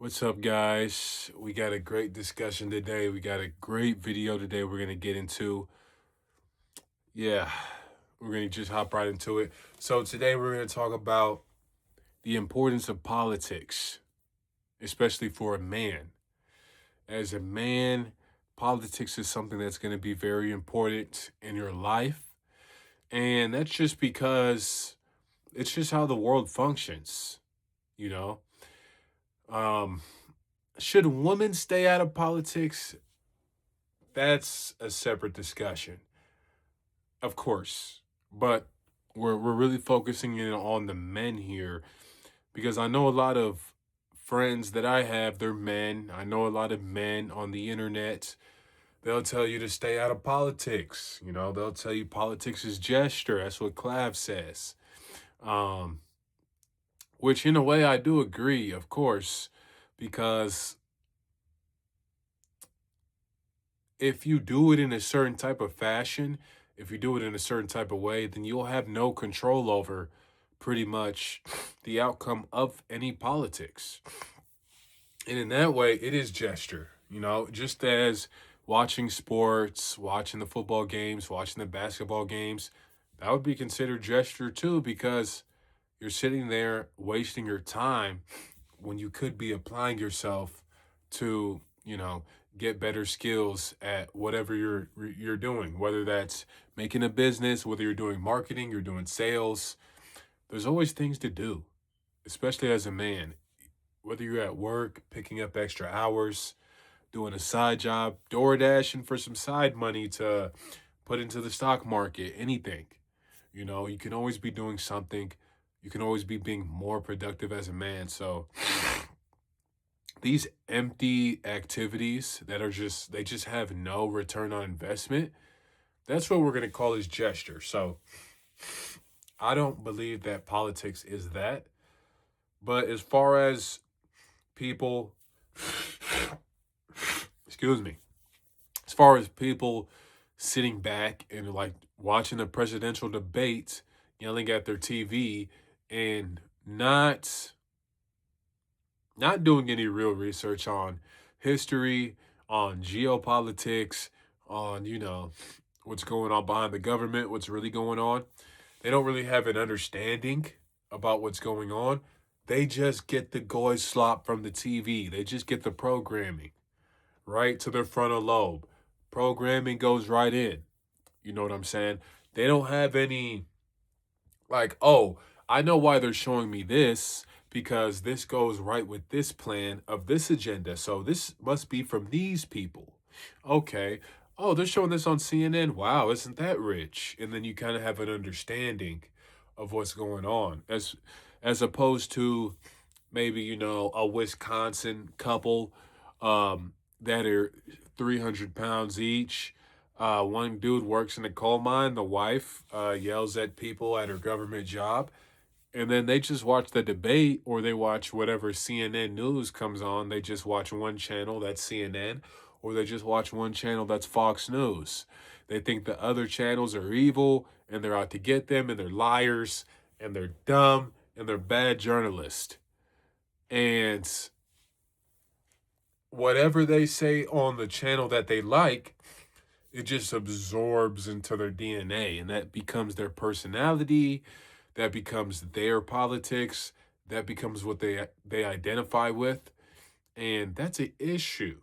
What's up, guys? We got a great discussion today. We got a great video today we're going to get into. Yeah, we're going to just hop right into it. So, today we're going to talk about the importance of politics, especially for a man. As a man, politics is something that's going to be very important in your life. And that's just because it's just how the world functions, you know? Um, should women stay out of politics? That's a separate discussion, of course. But we're really focusing in on the men here because I know a lot of friends that I have, they're men. I know a lot of men on the internet. They'll tell you to stay out of politics. They'll tell you politics is gesture. That's what Clav says. Um, which in a way I do agree, of course, because if you do it in a certain type of fashion, if you do it in a certain type of way, then you'll have no control over pretty much the outcome of any politics. And in that way, it is gesture, just as watching sports, watching the football games, watching the basketball games, that would be considered gesture too, because you're sitting there wasting your time when you could be applying yourself to, get better skills at whatever you're doing, whether that's making a business, whether you're doing marketing, you're doing sales. There's always things to do, especially as a man. Whether you're at work, picking up extra hours, doing a side job, door dashing for some side money to put into the stock market, anything. You can always be doing something. You can always be being more productive as a man. So these empty activities that they just have no return on investment, that's what we're going to call as gesture. So I don't believe that politics is that. But as far as people, excuse me, as far as people sitting back and like watching the presidential debates, yelling at their TV and not doing any real research on history, on geopolitics, on, what's going on behind the government, what's really going on. They don't really have an understanding about what's going on. They just get the goy slop from the TV. They just get the programming right to their frontal lobe. Programming goes right in. You know what I'm saying? They don't have any like, oh, I know why they're showing me this because this goes right with this plan of this agenda. So this must be from these people. Okay. Oh, they're showing this on CNN. Wow, isn't that rich? And then you kind of have an understanding of what's going on as opposed to maybe, a Wisconsin couple that are 300 pounds each. One dude works in a coal mine. The wife yells at people at her government job. And then they just watch the debate or they watch whatever CNN news comes on. They just watch one channel, that's CNN, or they just watch one channel, that's Fox News. They think the other channels are evil and they're out to get them and they're liars and they're dumb and they're bad journalists. And whatever they say on the channel that they like, it just absorbs into their DNA and that becomes their personality, that becomes their politics, that becomes what they identify with, and that's an issue.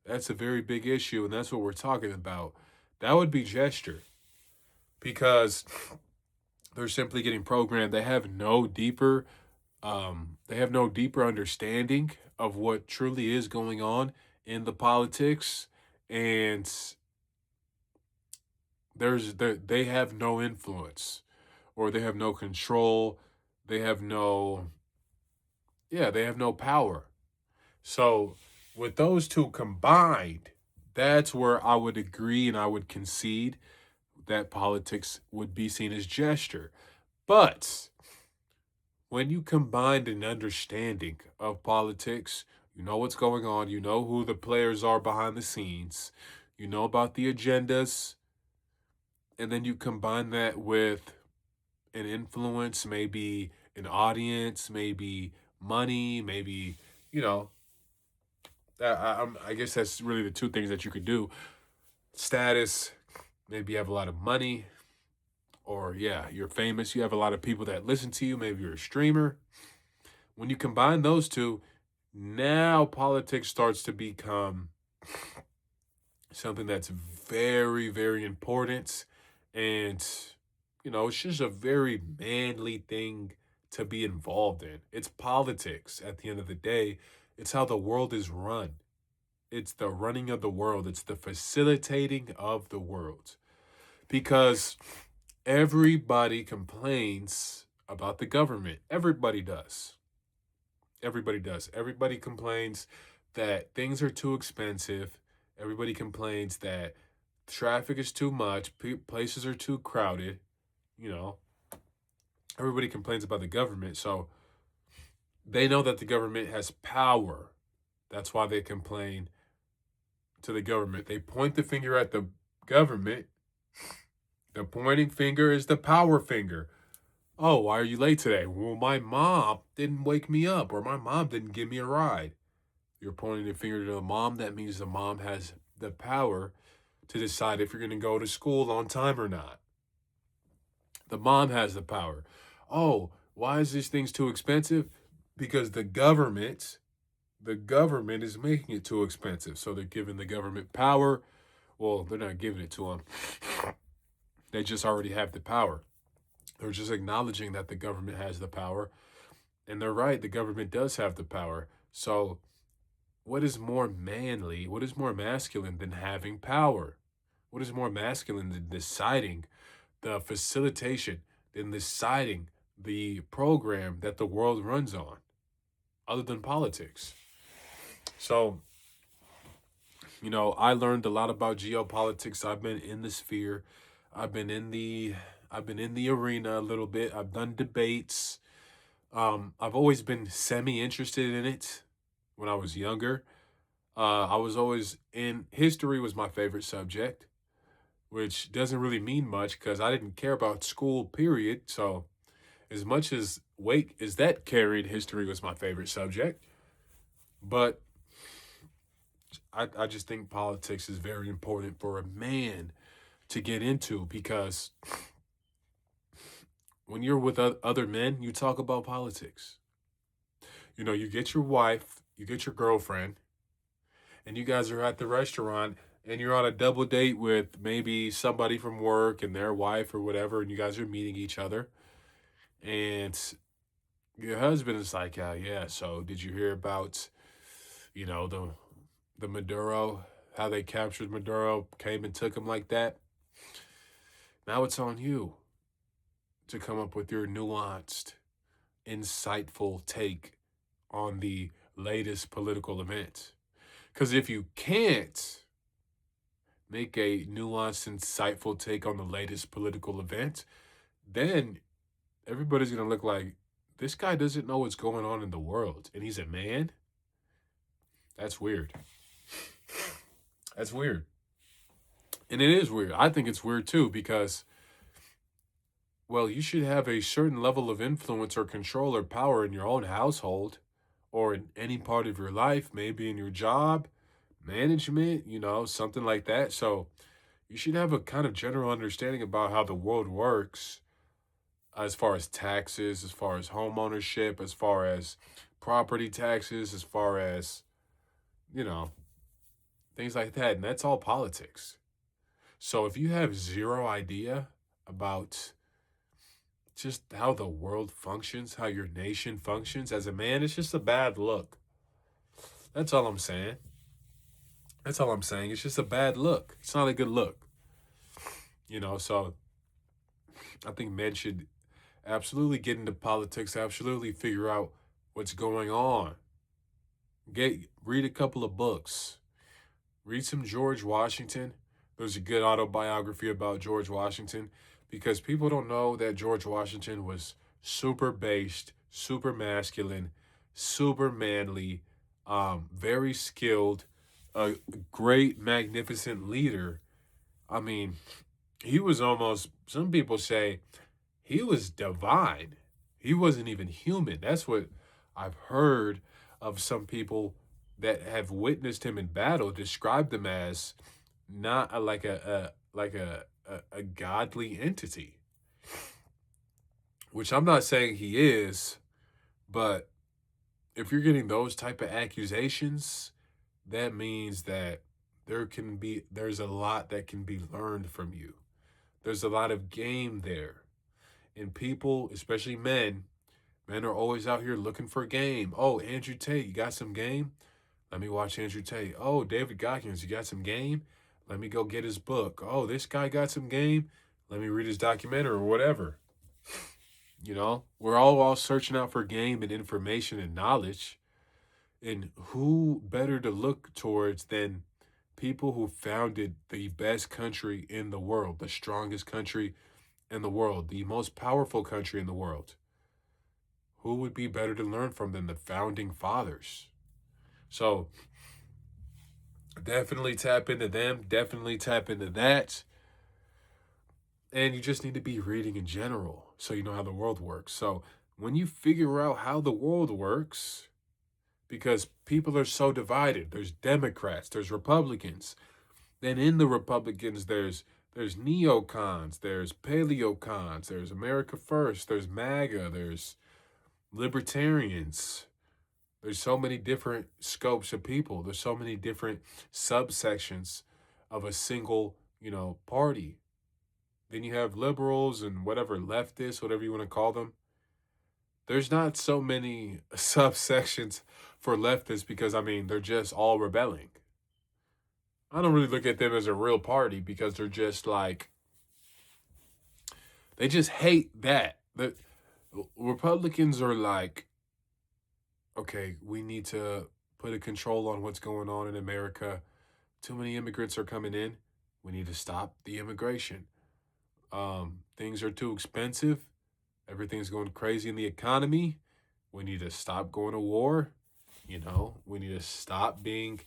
That's a very big issue and that's what we're talking about. That would be gesture because they're simply getting programmed. They have no deeper understanding of what truly is going on in the politics, and they have no influence or they have no control. They have no they have no power. So with those two combined, that's where I would agree and I would concede that politics would be seen as gesture. But when you combine an understanding of politics, you know what's going on, you know who the players are behind the scenes, you know about the agendas, and then you combine that with an influence, maybe an audience, maybe money, maybe, you know, I guess that's really the two things that you could do. Status, maybe you have a lot of money, or yeah, you're famous. You have a lot of people that listen to you. Maybe you're a streamer. When you combine those two, now politics starts to become something that's very, very important. And, it's just a very manly thing to be involved in. It's politics at the end of the day. It's how the world is run. It's the running of the world. It's the facilitating of the world. Because everybody complains about the government. Everybody does. Everybody does. Everybody complains that things are too expensive. Everybody complains that traffic is too much. Places are too crowded. You know, everybody complains about the government. So they know that the government has power. That's why they complain to the government. They point the finger at the government. The pointing finger is the power finger. Oh, why are you late today? Well, my mom didn't wake me up, or my mom didn't give me a ride. You're pointing the finger to the mom. That means the mom has the power to decide if you're going to go to school on time or not. The mom has the power. Oh, why is these things too expensive? Because the government is making it too expensive. So they're giving the government power. Well, they're not giving it to them. They just already have the power. They're just acknowledging that the government has the power. And they're right, the government does have the power. So what is more manly, what is more masculine than having power? What is more masculine than deciding the facilitation, than deciding the program that the world runs on, other than politics? So, I learned a lot about geopolitics. I've been in the sphere. I've been in the arena a little bit. I've done debates. I've always been semi-interested in it when I was younger. I was always in history was my favorite subject, which doesn't really mean much because I didn't care about school, period. So as much as weight as that carried, history was my favorite subject. But I just think politics is very important for a man to get into because when you're with other men, you talk about politics. You get your wife, you get your girlfriend, and you guys are at the restaurant and you're on a double date with maybe somebody from work and their wife or whatever, and you guys are meeting each other. And your husband is like, yeah, so did you hear about, the Maduro, how they captured Maduro, came and took him like that? Now it's on you to come up with your nuanced, insightful take on the latest political event. Because if you can't make a nuanced, insightful take on the latest political event, then everybody's going to look like this guy doesn't know what's going on in the world and he's a man. That's weird. That's weird. And it is weird. I think it's weird too because, well, you should have a certain level of influence or control or power in your own household or in any part of your life, maybe in your job, management, something like that. So you should have a kind of general understanding about how the world works as far as taxes, as far as home ownership, as far as property taxes, as far as, you know, things like that. And that's all politics. So if you have zero idea about just how the world functions, how your nation functions as a man, it's just a bad look. That's all I'm saying. That's all I'm saying. It's just a bad look. It's not a good look. So I think men should absolutely get into politics, absolutely figure out what's going on. Read a couple of books. Read some George Washington. There's a good autobiography about George Washington because people don't know that George Washington was super based, super masculine, super manly, very skilled, a great, magnificent leader. I mean, he was almost, some people say, he was divine. He wasn't even human. That's what I've heard of some people that have witnessed him in battle described him as not a godly entity, which I'm not saying he is, but if you're getting those type of accusations, that means that there's a lot that can be learned from you. There's a lot of game there. And people, especially men are always out here looking for game. Oh, Andrew Tate, you got some game? Let me watch Andrew Tate. Oh, David Goggins, you got some game? Let me go get his book. Oh, this guy got some game? Let me read his documentary or whatever. You know, we're all searching out for game and information and knowledge. And who better to look towards than people who founded the best country in the world, the strongest country in the world, the most powerful country in the world? Who would be better to learn from than the founding fathers? So definitely tap into them, definitely tap into that. And you just need to be reading in general so you know how the world works. So when you figure out how the world works, because people are so divided, there's Democrats, there's Republicans. Then in the Republicans, there's neocons, there's paleocons, there's America First, there's MAGA, there's libertarians. There's so many different scopes of people. There's so many different subsections of a single, party. Then you have liberals and whatever, leftists, whatever you want to call them. There's not so many subsections for leftists because, they're just all rebelling. I don't really look at them as a real party because they're just like, they just hate that. The Republicans are like, okay, we need to put a control on what's going on in America. Too many immigrants are coming in. We need to stop the immigration. Things are too expensive. Everything's going crazy in the economy. We need to stop going to war. We need to stop being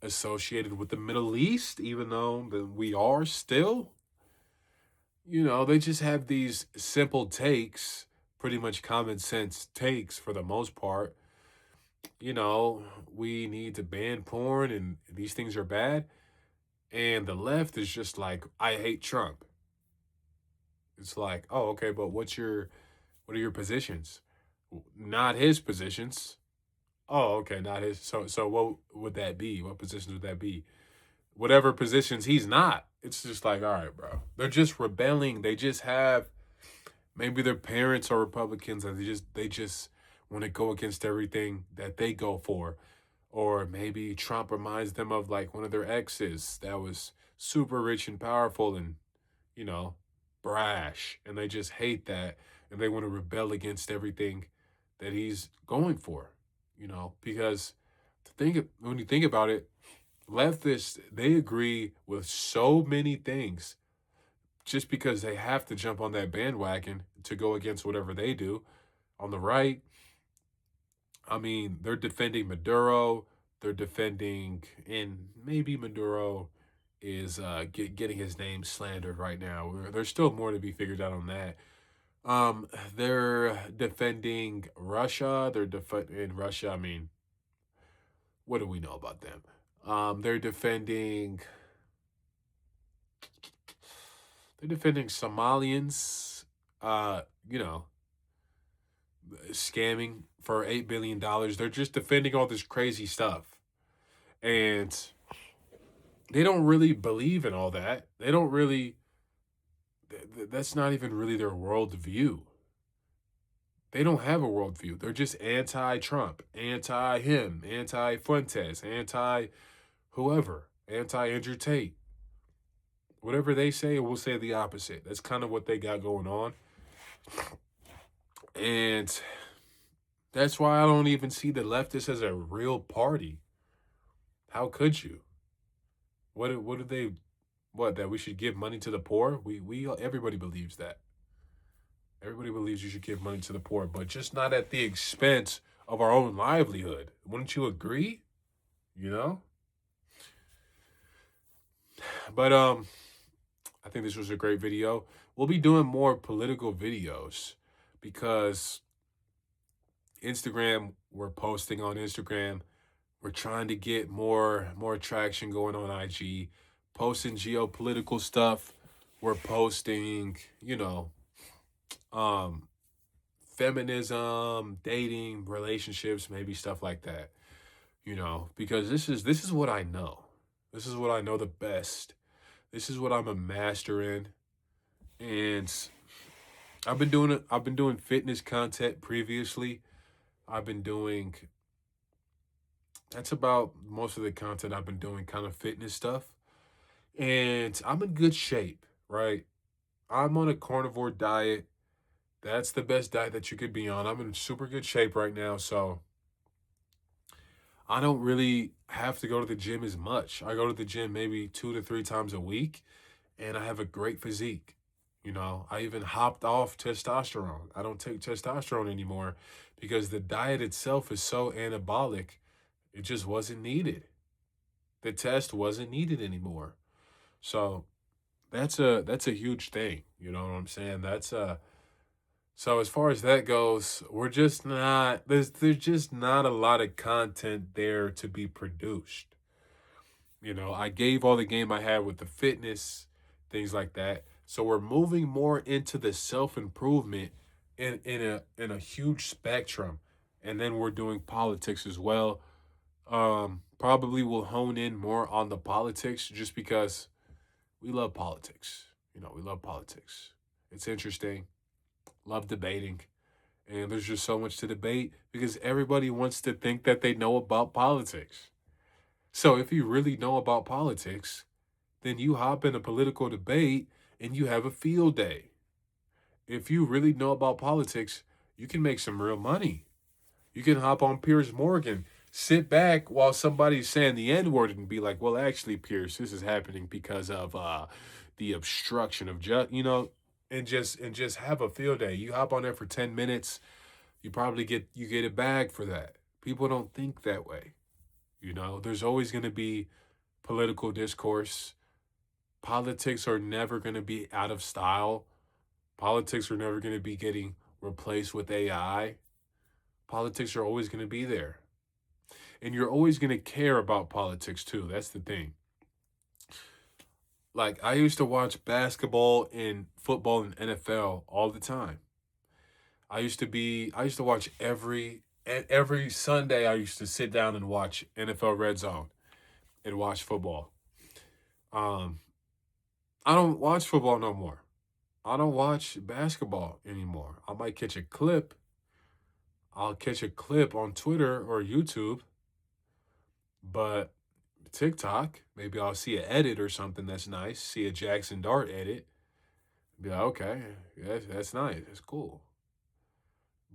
associated with the Middle East, even though we are still. They just have these simple takes, pretty much common sense takes for the most part. We need to ban porn and these things are bad. And the left is just like, I hate Trump. It's like, oh, okay, but what are your positions? Not his positions. Oh, okay, not his. So what would that be? What positions would that be? Whatever positions he's not. It's just like, all right, bro. They're just rebelling. They just have, maybe their parents are Republicans and they just want to go against everything that they go for. Or maybe Trump reminds them of like one of their exes that was super rich and powerful and, brash. And they just hate that. And they want to rebel against everything that he's going for, because when you think about it, leftists, they agree with so many things just because they have to jump on that bandwagon to go against whatever they do. On the right, they're defending Maduro. They're defending, and maybe Maduro is getting his name slandered right now. There's still more to be figured out on that. They're defending Russia. They're defending Russia. What do we know about them? They're defending Somalians, scamming for $8 billion. They're just defending all this crazy stuff. And they don't really believe in all that. They don't really, that's not even really their worldview. They don't have a worldview. They're just anti-Trump, anti-him, anti-Fuentes, anti-whoever, anti-Andrew Tate. Whatever they say, we'll say the opposite. That's kind of what they got going on. And that's why I don't even see the leftists as a real party. How could you? What do they, that we should give money to the poor? Everybody believes that. Everybody believes you should give money to the poor, but just not at the expense of our own livelihood. Wouldn't you agree? But I think this was a great video. We'll be doing more political videos because we're posting on Instagram. We're trying to get more traction going on IG, posting geopolitical stuff. We're posting, um, feminism, dating, relationships, maybe stuff like that. Because this is what I know. This is what I know the best. This is what I'm a master in. And I've been doing fitness content previously. I've been doing That's about most of the content I've been doing, kind of fitness stuff. And I'm in good shape, right? I'm on a carnivore diet. That's the best diet that you could be on. I'm in super good shape right now, so I don't really have to go to the gym as much. I go to the gym maybe 2 to 3 times a week, and I have a great physique. I even hopped off testosterone. I don't take testosterone anymore because the diet itself is so anabolic. It just wasn't needed. The test wasn't needed anymore. So that's a huge thing. You know what I'm saying? So as far as that goes, we're just not there's just not a lot of content there to be produced. I gave all the game I had with the fitness, things like that. So we're moving more into the self-improvement in a huge spectrum. And then we're doing politics as well. Probably will hone in more on the politics just because we love politics. We love politics. It's interesting. Love debating. And there's just so much to debate because everybody wants to think that they know about politics. So if you really know about politics, then you hop in a political debate and you have a field day. If you really know about politics, you can make some real money. You can hop on Piers Morgan, sit back while somebody's saying the N word and be like, well, actually, Piers, this is happening because of the obstruction of and just have a field day. You hop on there for 10 minutes, you probably get a bag for that. People don't think that way. There's always going to be political discourse. Politics are never going to be out of style. Politics are never going to be getting replaced with AI. Politics are always going to be there. And you're always going to care about politics too. That's the thing. Like, I used to watch basketball and football and NFL all the time. I used to watch every Sunday. I used to sit down and watch NFL Red Zone and watch football. Um, I don't watch football no more. I don't watch basketball anymore. I might catch a clip. I'll catch a clip on Twitter or YouTube, but TikTok, maybe I'll see an edit or something that's nice. See a Jackson Dart edit. Be like, okay, yeah, that's nice. That's cool.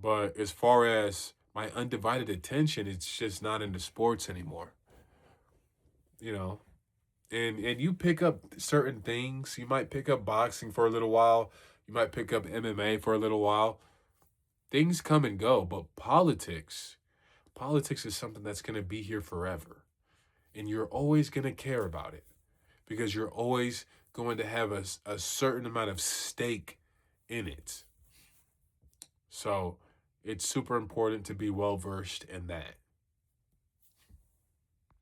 But as far as my undivided attention, it's just not into sports anymore. You know, and you pick up certain things. You might pick up boxing for a little while. You might pick up MMA for a little while. Things come and go, but politics is something that's going to be here forever. And you're always going to care about it because you're always going to have a certain amount of stake in it. So it's super important to be well versed in that.